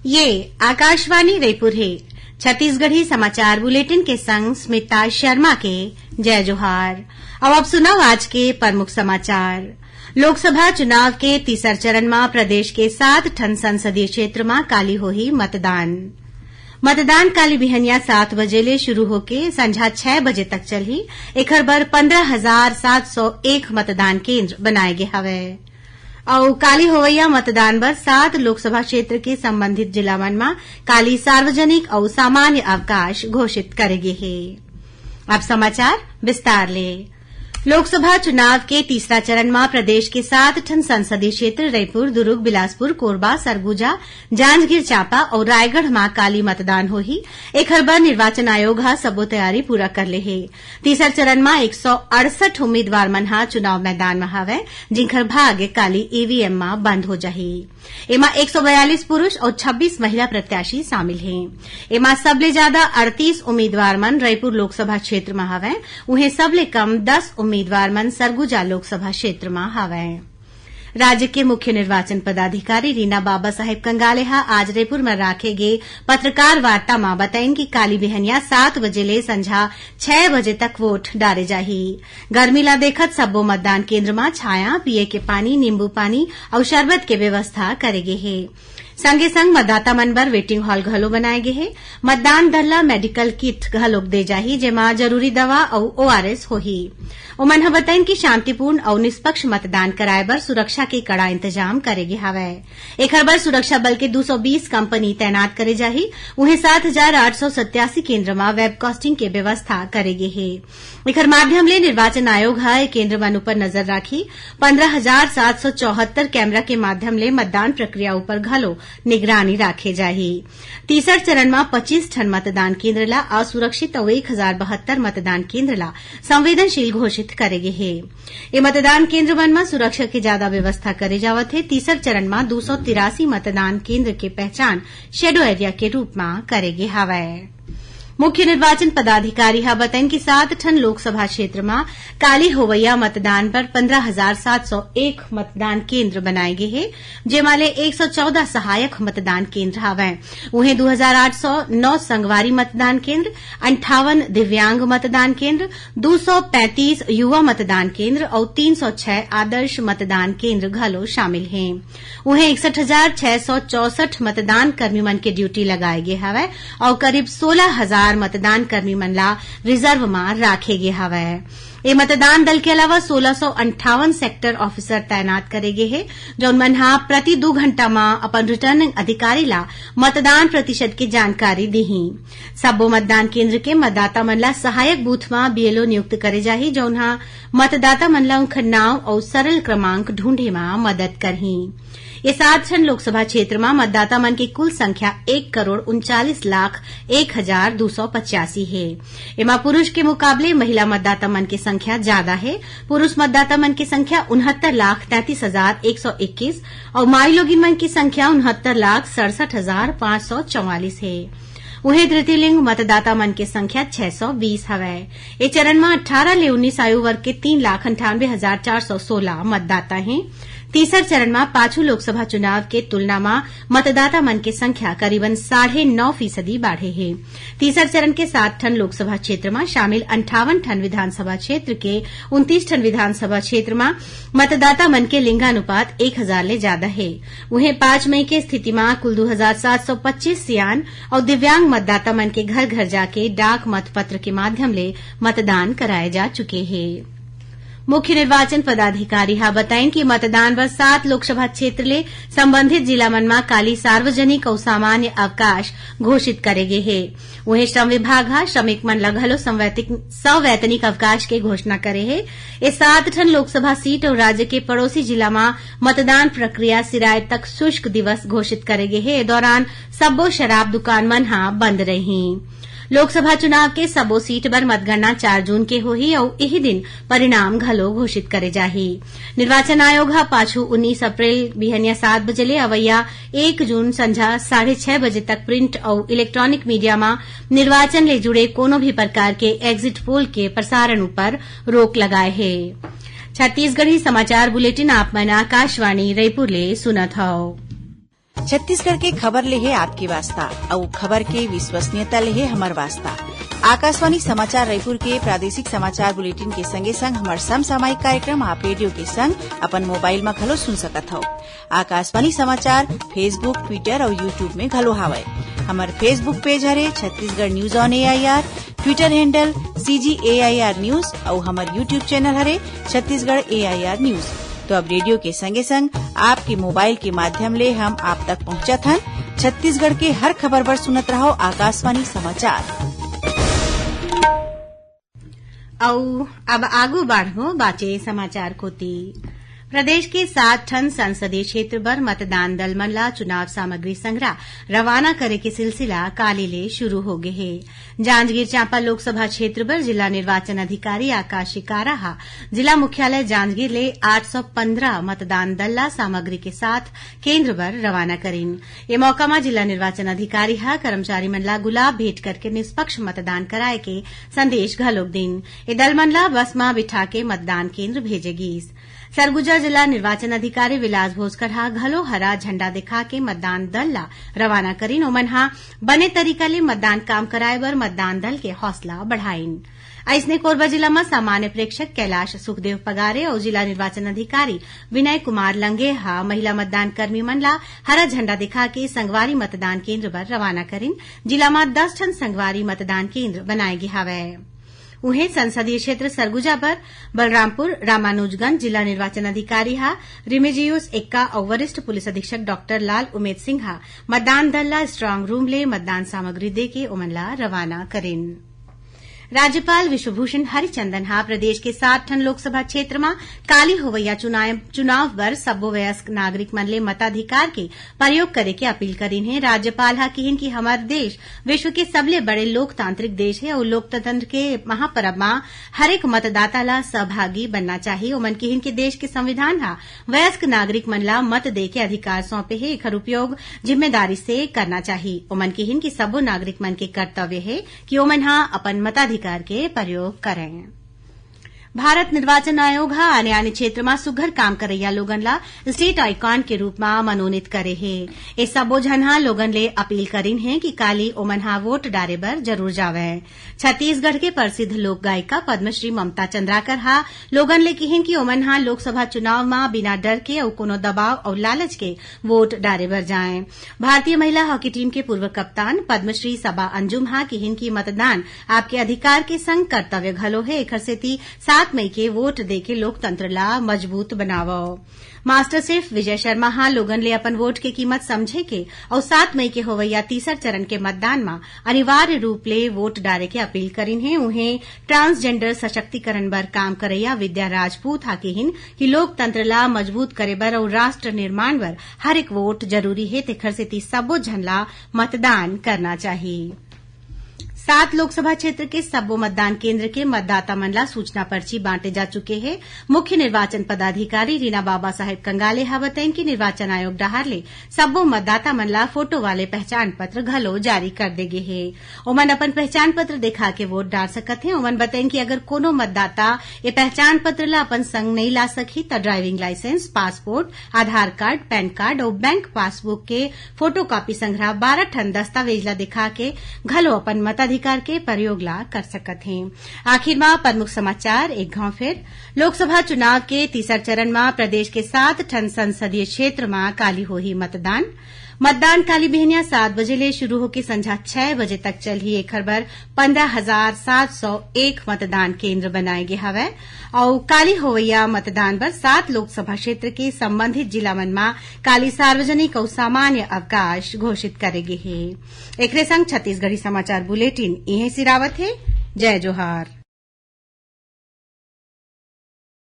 ये आकाशवाणी रायपुर है। छत्तीसगढ़ी समाचार बुलेटिन के संग स्मिता शर्मा के जय जोहार। अब सुनाओ आज के प्रमुख समाचार। लोकसभा चुनाव के तीसर चरण में प्रदेश के 7 ठन संसदीय क्षेत्र में काली होही मतदान काली बिहनिया 7 बजे ले शुरू होके संझा 6 बजे तक चलही। एकर बर 15,701 मतदान केन्द्र बनाए गे हवे और काली होवैया मतदान बर 7 लोकसभा क्षेत्र के संबंधित जिला मन में काली सार्वजनिक और सामान्य अवकाश घोषित करे गे हे। अब समाचार विस्तार ले। लोकसभा चुनाव के तीसरा चरण में प्रदेश के 7 ठन संसदीय क्षेत्र रायपुर, दुर्ग, बिलासपुर, कोरबा, सरगुजा, जांजगीर चांपा और रायगढ़ में काली मतदान होही। एकर बर निर्वाचन आयोग ह सबो तैयारी पूरा कर ले हे। तीसर चरण में 168 उम्मीदवार मन ह चुनाव मैदान में हवय, जिनकर भाग्य काली ईवीएम में बंद हो जाही। एमा 142 पुरुष और 26 महिला प्रत्याशी शामिल हैं। एमा सबले ज्यादा 38 उम्मीदवार मन रायपुर लोकसभा क्षेत्र में हवय, उहे सबले कम 10 उम्मीदवार मन सरगुजा लोकसभा क्षेत्र में हवय। राज्य के मुख्य निर्वाचन पदाधिकारी रीना बाबा साहेब कंगाले आज रायपुर में राखे गे पत्रकार वार्ता में बताइन कि काली बिहनिया 7 बजे ले संझा 6 बजे तक वोट डाले जाही। गर्मी ला देखत सब्बो मतदान केन्द्र में छाया, पिए के पानी, नींबू पानी और शरबत के व्यवस्था करे गे हे। संगे संग मतदाता मन बर वेटिंग हॉल घलो बनाए गे हे। मतदान दल ला मेडिकल किट घलोक दे जाही, जेमा जरूरी दवा और ओआरएस होही। ओमन ह बताइन कि शांतिपूर्ण और निष्पक्ष मतदान कराए बर सुरक्षा के कड़ा इंतजाम करे गे हवय। एकर बर सुरक्षा बल के 220 कंपनी तैनात करे जाही। उहे 7,887 केन्द्र में वेबकास्टिंग के व्यवस्था करे गे हे। एकर माध्यम ले निर्वाचन आयोग ह केन्द्र मन उपर नजर राखी 15,774 कैमरा के माध्यम ले मतदान प्रक्रिया उपर घलो निगरानी राखे जाही। तीसर चरण में 25 ठन मतदान केन्द्र ला असुरक्षित और 1,072 मतदान केन्द्र ला संवेदनशील घोषित करे गे हे। ये मतदान केन्द्र मन में सुरक्षा के ज्यादा व्यवस्था करे जावत है। तीसर चरण में 283 मतदान केन्द्र के पहचान शेडो एरिया के रूप में करे गे हवय। मुख्य निर्वाचन पदाधिकारी हा बताइन कि 7 ठन लोकसभा क्षेत्र में काली होवैया मतदान पर 15,701 मतदान केन्द्र बनाए गे हे, जेमा ले 114 सहायक मतदान केन्द्र हवय। उहे 2,809 संगवारी मतदान केन्द्र, 58 दिव्यांग मतदान केन्द्र, 235 युवा मतदान केन्द्र और 306 आदर्श मतदान केन्द्र घलो शामिल हैं। उहे 61,664 मतदान कर्मी मन के ड्यूटी लगाए गे हवय और करीब 16,000 मतदान कर्मी मन ला रिजर्व में राखे गे हवय। ये मतदान दल के अलावा 1658 सेक्टर ऑफिसर तैनात करे गे हे, जौन मन ह प्रति 2 घंटा में अपन रिटर्निंग अधिकारी ला मतदान प्रतिशत की जानकारी देही। सब्बो मतदान केन्द्र के मतदाता मन ला सहायक बूथ में बीएलओ नियुक्त करे जाही, जौन ह मतदाता मन ला उनकर नाव और सरल क्रमांक ढूंढे में मदद करही। ये 7 ठन लोकसभा क्षेत्र में मतदाता मन की कुल संख्या 1,39,01,285 है। एमा पुरुष के मुकाबले महिला मतदाता मन की संख्या ज्यादा है। पुरुष मतदाता मन की संख्या 69,33,121 और माई लोगिन मन की संख्या 69,67,544 है। वहीं तृतीय लिंग मतदाता मन की संख्या 620 हवय। इस चरण में 18 ले 19 आयु वर्ग के 3,98,416 मतदाता हैं। तीसर चरण में पांचू लोकसभा चुनाव के तुलना में मतदाता मन की संख्या करीबन 9.5% बढ़े है। तीसर चरण के 7 ठन लोकसभा क्षेत्र में शामिल 58 ठन विधानसभा क्षेत्र के 29 ठन विधानसभा क्षेत्र में मतदाता मन के लिंगानुपात 1,000 ले ज्यादा है। वहीं 5 मई के स्थिति में कुल 2,725 सियान और दिव्यांग मतदाता मन के घर घर जाके डाक मतपत्र के माध्यम ले मतदान कराए जा चुके हैं। मुख्य निर्वाचन पदाधिकारी हा बताइन कि मतदान बर 7 लोकसभा क्षेत्र ले संबंधित जिला मन में काली सार्वजनिक और सामान्य अवकाश घोषित करे गे हे। वहीं श्रम विभाग हा श्रमिक मन ला घलो सवैतनिक अवकाश के घोषणा करे हे। ये 7 ठन लोकसभा सीट और राज्य के पड़ोसी जिला में मतदान प्रक्रिया सिराय तक शुष्क दिवस घोषित करे गे हे। दौरान सब्बो शराब दुकान मन हा बंद रही। लोकसभा चुनाव के सबो सीट पर मतगणना 4 जून के होही और यही दिन परिणाम घलो घोषित करे जाही। निर्वाचन आयोग हा पाछू 19 अप्रैल बिहनिया 7 बजे ले अवैया 1 जून संझा 6:30 बजे तक प्रिंट और इलेक्ट्रॉनिक मीडिया में निर्वाचन ले जुड़े कोनो भी प्रकार के एग्जिट पोल के प्रसारण पर रोक लगाए है। छत्तीसगढ़ी समाचार बुलेटिन आप मन आकाशवाणी रायपुर ले सुनत हव। छत्तीसगढ़ के खबर ले है आपके वास्ता और खबर के विश्वसनीयता ले है हमार वास्ता। आकाशवाणी समाचार रायपुर के प्रादेशिक समाचार बुलेटिन के संगे संग हमार समसामयिक कार्यक्रम आप रेडियो के संग अपन मोबाइल में घलो सुन सकत हो। आकाशवाणी समाचार फेसबुक, ट्विटर और यूट्यूब में घलो हावय। हमार फेसबुक पेज हरे Chhattisgarh news on AIR, Twitter handle CGAIR news और हमार यूट्यूब चैनल हरे छत्तीसगढ़ AIR न्यूज। तो अब रेडियो के संगे संग आपके मोबाइल के माध्यम ले हम आप तक पहुंचत हन। छत्तीसगढ़ के हर खबर पर सुनत रहो आकाशवाणी समाचार। अब आगू बढ़ो बाचे समाचार कोती। प्रदेश के 7 ठन संसदीय क्षेत्र बर मतदान दल मन ला चुनाव सामग्री संग्रह रवाना करे के सिलसिला काली ले शुरू हो गए है। जांजगीर चांपा लोकसभा क्षेत्र बर जिला निर्वाचन अधिकारी आकाश शिकारा हा जिला मुख्यालय जांजगीर ले 815 मतदान दल ला सामग्री के साथ केंद्र बर रवाना करीन। ये मौका में जिला निर्वाचन अधिकारी हा कर्मचारी मन ला गुलाब भेंट करके निष्पक्ष मतदान कराए के संदेश घलोक दिन। ये दल मन ला बस में बिठा के मतदान केंद्र भेजेगीस। सरगुजा जिला निर्वाचन अधिकारी विलास भोसकर हा घलो हरा झंडा दिखा के मतदान दल ला रवाना करीन। ओमन हा बने तरीका ले मतदान काम कराए बर मतदान दल के हौसला बढ़ाइन। ऐसने कोरबा जिला में सामान्य प्रेक्षक कैलाश सुखदेव पगारे और जिला निर्वाचन अधिकारी विनय कुमार लंगे हा महिला मतदान कर्मी मन ला हरा झंडा दिखा के संगवारी मतदान केंद्र बर रवाना करीन। जिला में 10 ठन संगवारी मतदान केंद्र बनाए गे हावय। उन्हें संसदीय क्षेत्र सरगुजा पर बलरामपुर रामानुजगंज जिला निर्वाचन अधिकारी हा रिमेजियोस एक्का और वरिष्ठ पुलिस अधीक्षक डॉक्टर लाल उमेद सिंह हा मतदान दल ला स्ट्रांग रूम ले मतदान सामग्री दे के ओमन ला रवाना करेन। राज्यपाल विश्वभूषण हरिचंदन हा प्रदेश के 7 ठन लोकसभा क्षेत्र में काली होवैया चुनाव बर सब्बो वयस्क नागरिक मन ले मताधिकार के प्रयोग करे के अपील करीन है। राज्यपाल हा कहिन कि हमार देश विश्व के सबले बड़े लोकतांत्रिक देश है और लोकतंत्र के महापर्व में हरेक मतदाता ला सहभागी बनना चाहिए। ओमन कहिन कि देश के संविधान हा वयस्क नागरिक मन ला मत दे के अधिकार सौंपे है। एकर उपयोग जिम्मेदारी से करना चाहिए। ओमन कहिन कि सब्बो नागरिक मन के कर्तव्य है कि ओमन हा अपन मताधिकार के प्रयोग करें। भारत निर्वाचन आयोग हा आने क्षेत्र में सुघर काम करैया लोगन ला स्टेट आइकॉन के रूप में मनोनीत करे है। ए सबो झन हा लोगन ले अपील करीन है कि काली ओमन हा वोट डारे बर जरूर जावे। छत्तीसगढ़ के प्रसिद्ध लोक गायिका पद्मश्री ममता चंद्राकर हा लोगन ले कहिन कि ओमन हा लोकसभा चुनाव में बिना डर के और कोनो दबाव और लालच के वोट डारे बर जाए। भारतीय महिला हॉकी टीम के पूर्व कप्तान पद्मश्री सबा अंजुम हा कहिन कि मतदान आपके अधिकार के संग कर्तव्य घलो है। एकर सेती 7 मई के वोट देके लोकतंत्र ला मजबूत बनावो। मास्टर शेफ विजय शर्मा हा लोगन ले अपन वोट के कीमत समझे के और 7 मई के होवैया तीसर चरण के मतदान में अनिवार्य रूप ले वोट डारे के अपील करीन है। उन्हें ट्रांसजेंडर सशक्तिकरण बर काम करैया विद्या राजपूत हा कहिन कि लोकतंत्र ला मजबूत करे बर और राष्ट्र निर्माण बर हर एक वोट जरूरी है। तेखर सेती सब्बो झन ला मतदान करना चाहिए। 7 लोकसभा क्षेत्र के सब्बो मतदान केंद्र के मतदाता मन ला सूचना पर्ची बांटे जा चुके हैं। मुख्य निर्वाचन पदाधिकारी रीना बाबा साहेब कंगाले हा बताइन कि निर्वाचन आयोग डहार ले सब्बो मतदाता मन ला फोटो वाले पहचान पत्र घलो जारी कर देगे है। ओमन अपन पहचान पत्र दिखा के वोट डाल सकत है। ओमन बताइन कि अगर कोनो मतदाता ये पहचान पत्र ला अपन संग नहीं ला सकी तो ड्राइविंग लाइसेंस, पासपोर्ट, आधार कार्ड, पैन कार्ड और बैंक पासबुक के फोटो कॉपी संग्रह 12 ठन दस्तावेज ला दिखा के घलो अपन मताधिकार के प्रयोग ला कर सकत हैं। आखिर में प्रमुख समाचार एक घाव फिर। लोकसभा चुनाव के तीसर चरण में प्रदेश के 7 ठन संसदीय क्षेत्र में काली होही मतदान काली बिहनिया 7 बजे ले शुरू होकर संझा 6 बजे तक चलही। एकर बर 15,701 मतदान केंद्र बनाए गे हवय और काली होवैया मतदान बर 7 लोकसभा क्षेत्र के संबंधित जिला मन में काली सार्वजनिक और सामान्य अवकाश घोषित करे गे हे। एकरे संग छत्तीसगढ़ी समाचार बुलेटिन इहे सिरावत है। जय जोहार।